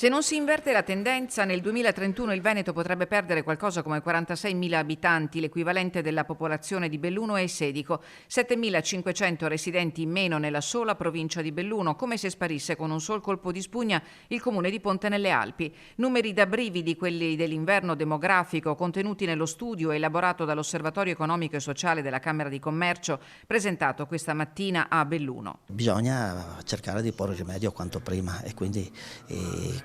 Se non si inverte la tendenza, nel 2031 il Veneto potrebbe perdere qualcosa come 46.000 abitanti, l'equivalente della popolazione di Belluno e Sedico, 7.500 residenti in meno nella sola provincia di Belluno, come se sparisse con un sol colpo di spugna il comune di Ponte nelle Alpi. Numeri da brividi, quelli dell'inverno demografico, contenuti nello studio elaborato dall'Osservatorio Economico e Sociale della Camera di Commercio, presentato questa mattina a Belluno. Bisogna cercare di porre rimedio quanto prima e quindi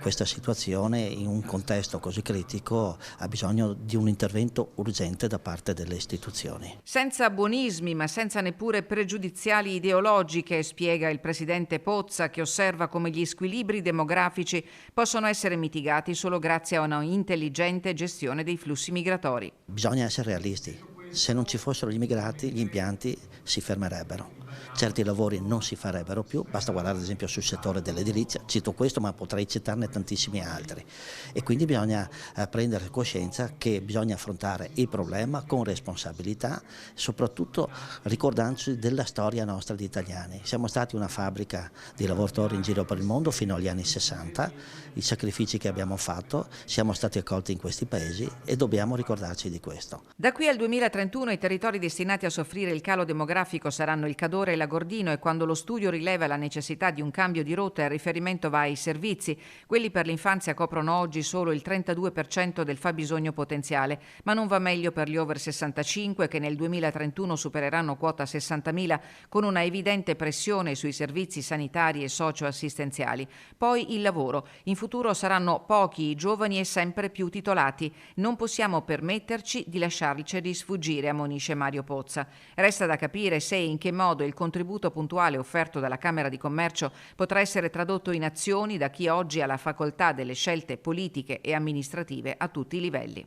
questa situazione in un contesto così critico ha bisogno di un intervento urgente da parte delle istituzioni. Senza buonismi, ma senza neppure pregiudiziali ideologiche, spiega il presidente Pozza, che osserva come gli squilibri demografici possono essere mitigati solo grazie a una intelligente gestione dei flussi migratori. Bisogna essere realisti. Se non ci fossero gli immigrati, gli impianti si fermerebbero. Certi lavori non si farebbero più, basta guardare ad esempio sul settore dell'edilizia, cito questo ma potrei citarne tantissimi altri e quindi bisogna prendere coscienza che bisogna affrontare il problema con responsabilità, soprattutto ricordandoci della storia nostra di italiani. Siamo stati una fabbrica di lavoratori in giro per il mondo fino agli anni 60, i sacrifici che abbiamo fatto, siamo stati accolti in questi paesi e dobbiamo ricordarci di questo. Da qui al 2031 i territori destinati a soffrire il calo demografico saranno il Cadore e l'Agordino e quando lo studio rileva la necessità di un cambio di rotta il riferimento va ai servizi. Quelli per l'infanzia coprono oggi solo il 32% del fabbisogno potenziale, ma non va meglio per gli over 65 che nel 2031 supereranno quota 60.000 con una evidente pressione sui servizi sanitari e socio-assistenziali. Poi il lavoro. In futuro saranno pochi i giovani e sempre più titolati. Non possiamo permetterci di lasciarceli sfuggire, ammonisce Mario Pozza. Resta da capire se e in che modo il contributo puntuale offerto dalla Camera di Commercio potrà essere tradotto in azioni da chi oggi ha la facoltà delle scelte politiche e amministrative a tutti i livelli.